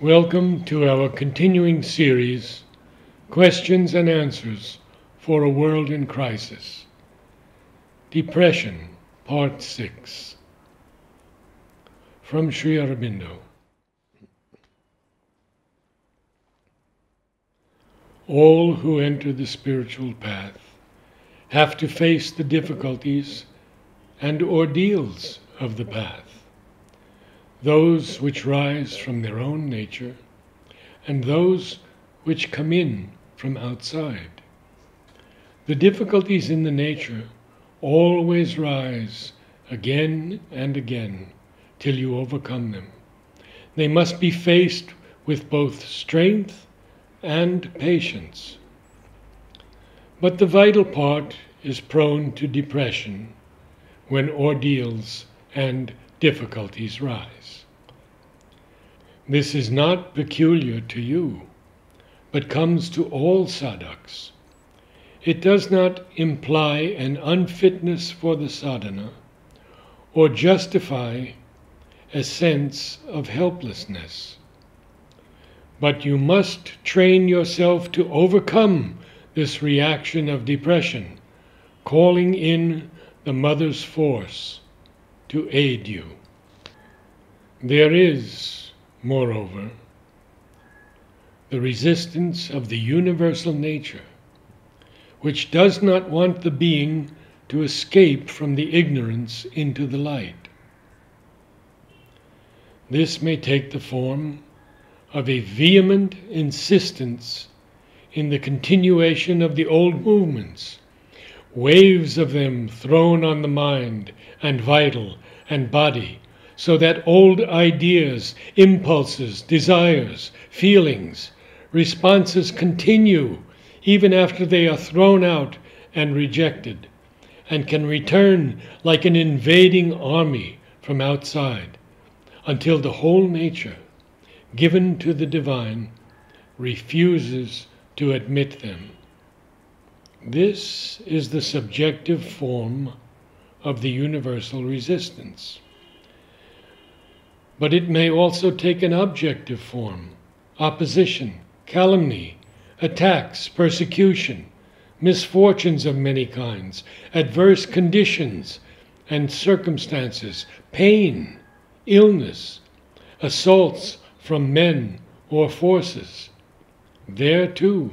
Welcome to our continuing series, Questions and Answers for a World in Crisis. Depression, Part 6. From Sri Aurobindo. All who enter the spiritual path have to face the difficulties and ordeals of the path, those which rise from their own nature, and those which come in from outside. The difficulties in the nature always rise again and again till you overcome them. They must be faced with both strength and patience. But the vital part is prone to depression when ordeals and difficulties rise. This is not peculiar to you, but comes to all sadhaks. It does not imply an unfitness for the sadhana or justify a sense of helplessness. But you must train yourself to overcome this reaction of depression, calling in the mother's force to aid you. There is, moreover, the resistance of the universal nature, which does not want the being to escape from the ignorance into the light. This may take the form of a vehement insistence in the continuation of the old movements, waves of them thrown on the mind and vital and body, so that old ideas, impulses, desires, feelings, responses continue even after they are thrown out and rejected, and can return like an invading army from outside, until the whole nature, given to the divine, refuses to admit them. This is the subjective form of the universal resistance. But it may also take an objective form: opposition, calumny, attacks, persecution, misfortunes of many kinds, adverse conditions and circumstances, pain, illness, assaults from men or forces. There too,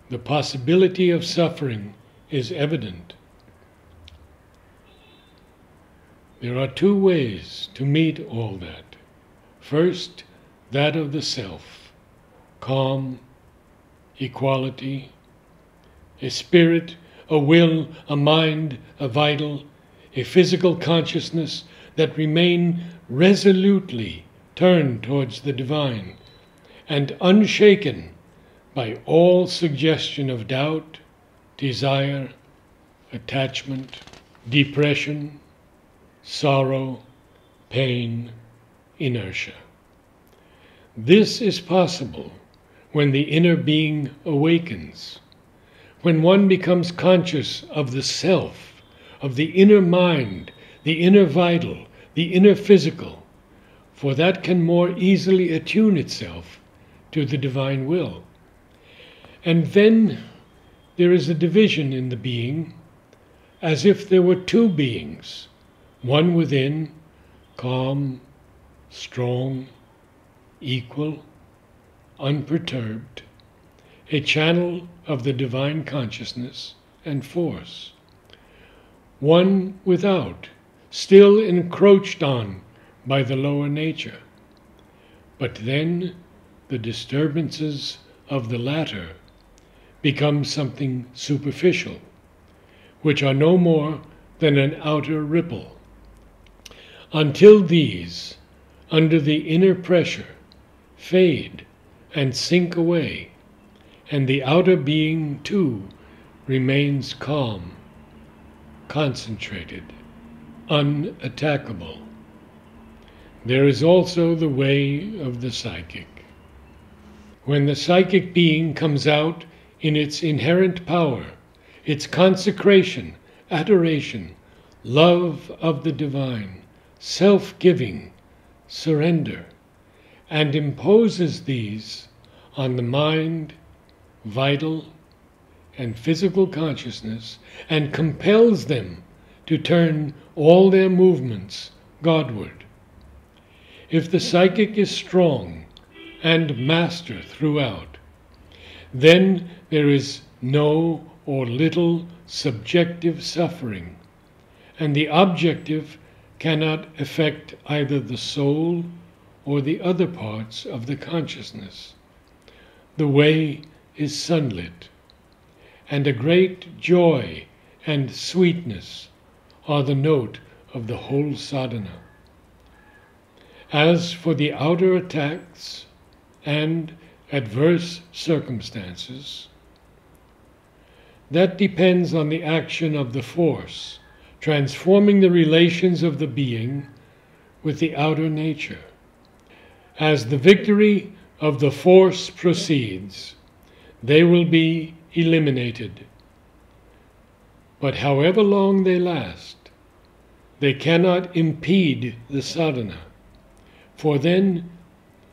the possibility of suffering is evident. There are two ways to meet all that. First, that of the self, calm, equality, a spirit, a will, a mind, a vital, a physical consciousness that remain resolutely turned towards the divine and unshaken by all suggestion of doubt, desire, attachment, depression, sorrow, pain, inertia. This is possible when the inner being awakens, when one becomes conscious of the self, of the inner mind, the inner vital, the inner physical, for that can more easily attune itself to the divine will. And then there is a division in the being, as if there were two beings, one within, calm, strong, equal, unperturbed, a channel of the divine consciousness and force. One without, still encroached on by the lower nature. But then the disturbances of the latter become something superficial, which are no more than an outer ripple. Until these, under the inner pressure, fade and sink away, and the outer being too remains calm, concentrated, unattackable. There is also the way of the psychic. When the psychic being comes out in its inherent power, its consecration, adoration, love of the divine, self-giving, surrender, and imposes these on the mind, vital, and physical consciousness, and compels them to turn all their movements Godward. If the psychic is strong and master throughout, then there is no or little subjective suffering, and the objective cannot affect either the soul or the other parts of the consciousness. The way is sunlit, and a great joy and sweetness are the note of the whole sadhana. As for the outer attacks and adverse circumstances, that depends on the action of the force, transforming the relations of the being with the outer nature. As the victory of the force proceeds, they will be eliminated. But however long they last, they cannot impede the sadhana, for then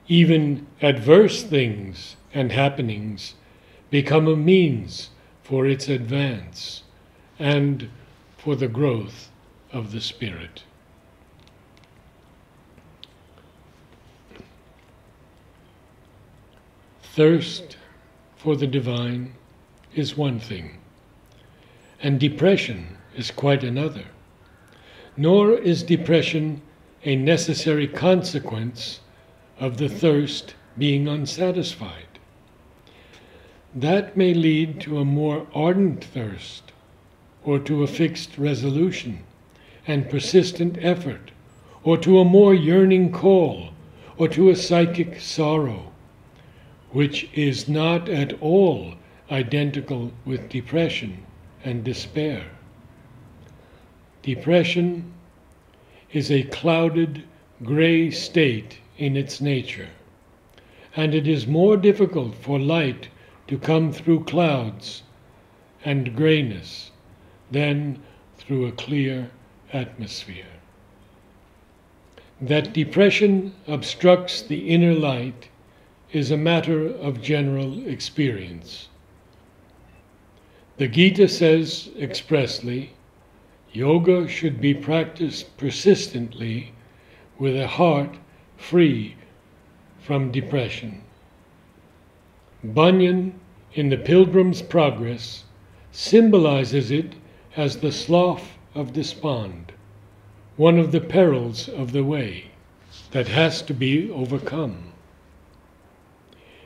even adverse things and happenings become a means for its advance and for the growth of the spirit. Thirst for the divine is one thing, and depression is quite another. Nor is depression a necessary consequence of the thirst being unsatisfied. That may lead to a more ardent thirst, or to a fixed resolution and persistent effort, or to a more yearning call, or to a psychic sorrow, which is not at all identical with depression and despair. Depression is a clouded, gray state in its nature, and it is more difficult for light to come through clouds and grayness than through a clear atmosphere. That depression obstructs the inner light is a matter of general experience. The Gita says expressly, yoga should be practiced persistently with a heart free from depression. Bunyan, in The Pilgrim's Progress, symbolizes it as the slough of despond, one of the perils of the way that has to be overcome.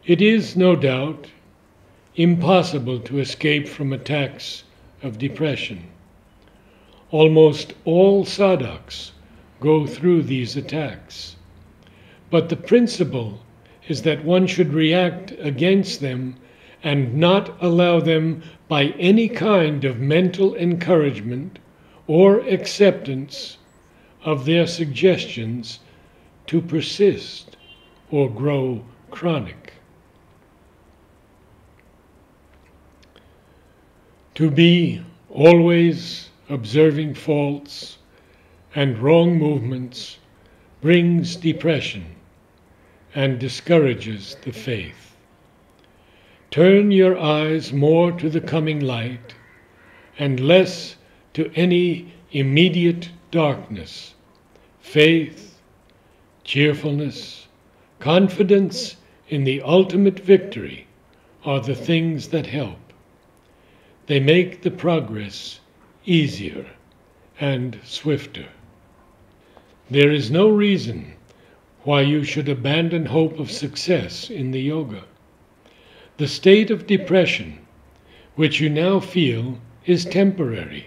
It is, no doubt, impossible to escape from attacks of depression. Almost all sadhaks go through these attacks, but the principle is that one should react against them and not allow them by any kind of mental encouragement or acceptance of their suggestions to persist or grow chronic. To be always observing faults and wrong movements brings depression and discourages the faith. Turn your eyes more to the coming light and less to any immediate darkness. Faith, cheerfulness, confidence in the ultimate victory are the things that help. They make the progress easier and swifter. There is no reason why you should abandon hope of success in the yoga. The state of depression, which you now feel, is temporary,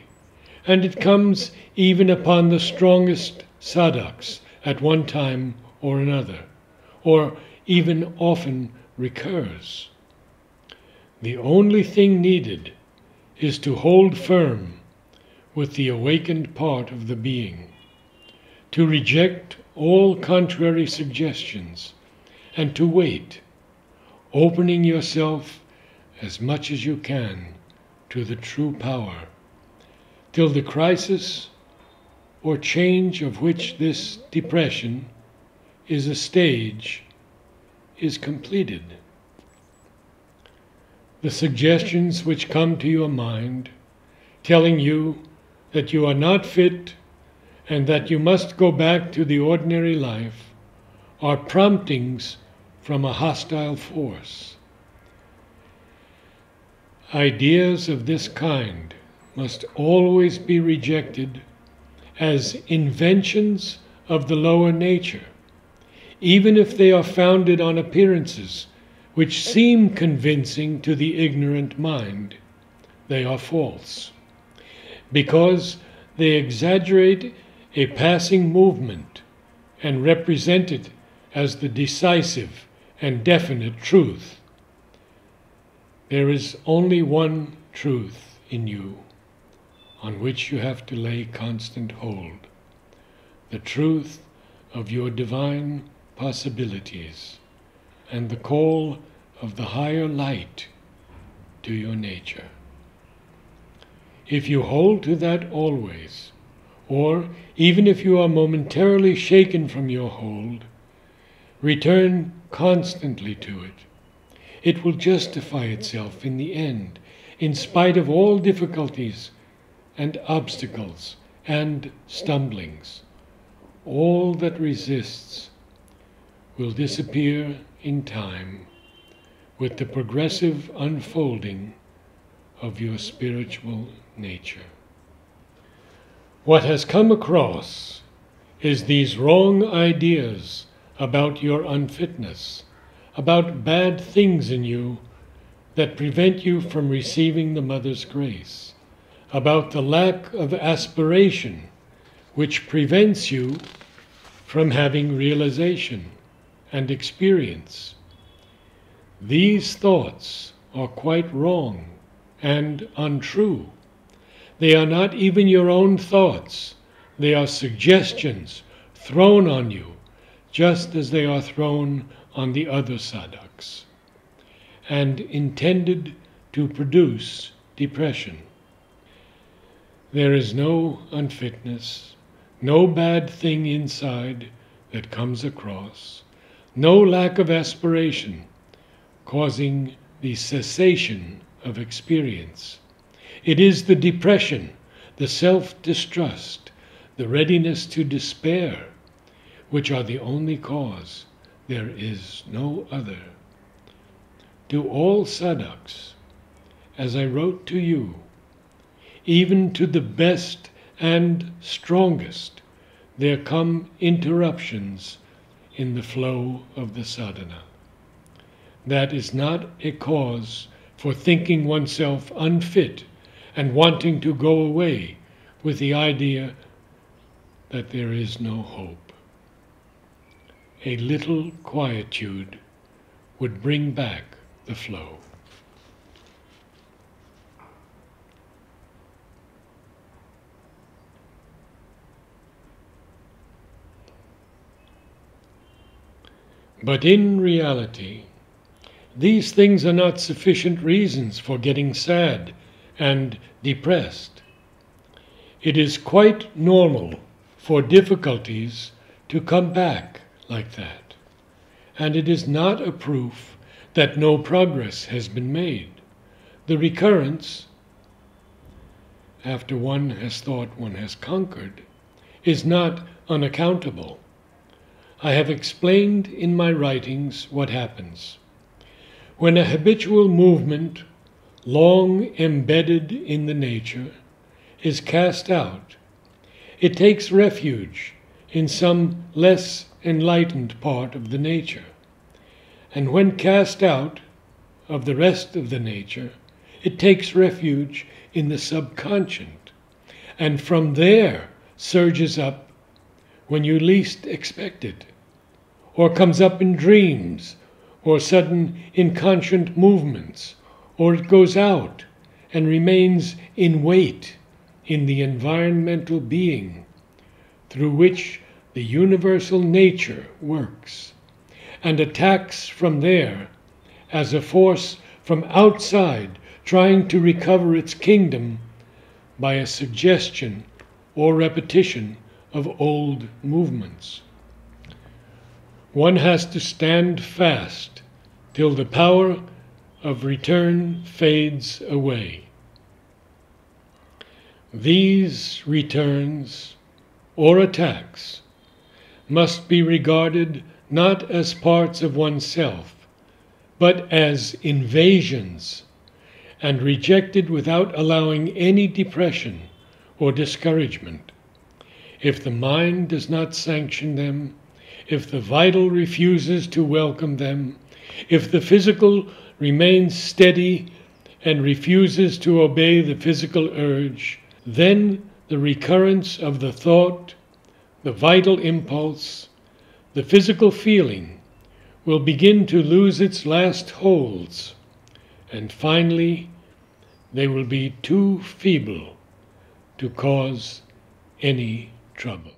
and it comes even upon the strongest sadhaks at one time or another, or even often recurs. The only thing needed is to hold firm with the awakened part of the being, to reject all contrary suggestions, and to wait, opening yourself as much as you can to the true power, till the crisis or change of which this depression is a stage is completed. The suggestions which come to your mind, telling you that you are not fit and that you must go back to the ordinary life, are promptings from a hostile force. Ideas of this kind must always be rejected as inventions of the lower nature, even if they are founded on appearances which seem convincing to the ignorant mind. They are false, because they exaggerate a passing movement and represent it as the decisive and definite truth. There is only one truth in you on which you have to lay constant hold, the truth of your divine possibilities and the call of the higher light to your nature. If you hold to that always, or even if you are momentarily shaken from your hold, return constantly to it. It will justify itself in the end, in spite of all difficulties and obstacles and stumblings. All that resists will disappear in time with the progressive unfolding of your spiritual nature. What has come across is these wrong ideas about your unfitness, about bad things in you that prevent you from receiving the Mother's grace, about the lack of aspiration which prevents you from having realization and experience. These thoughts are quite wrong and untrue. They are not even your own thoughts. They are suggestions thrown on you, just as they are thrown on the other sadhaks, and intended to produce depression. There is no unfitness, no bad thing inside that comes across, no lack of aspiration causing the cessation of experience. It is the depression, the self-distrust, the readiness to despair, which are the only cause. There is no other. To all sadhaks, as I wrote to you, even to the best and strongest, there come interruptions in the flow of the sadhana. That is not a cause for thinking oneself unfit and wanting to go away with the idea that there is no hope. A little quietude would bring back the flow. But in reality, these things are not sufficient reasons for getting sad and depressed. It is quite normal for difficulties to come back like that, and it is not a proof that no progress has been made. The recurrence, after one has thought one has conquered, is not unaccountable. I have explained in my writings what happens. When a habitual movement, long embedded in the nature, is cast out, it takes refuge in some less enlightened part of the nature. And when cast out of the rest of the nature, it takes refuge in the subconscious, and from there surges up when you least expect it, or comes up in dreams, or sudden inconscient movements, or it goes out and remains in wait in the environmental being through which the universal nature works, and attacks from there as a force from outside trying to recover its kingdom by a suggestion or repetition of old movements. one has to stand fast till the power of return fades away. These returns or attacks must be regarded not as parts of oneself, but as invasions, and rejected without allowing any depression or discouragement. If the mind does not sanction them, if the vital refuses to welcome them, if the physical remains steady and refuses to obey the physical urge, then the recurrence of the thought, the vital impulse, the physical feeling will begin to lose its last holds, and finally they will be too feeble to cause any trouble.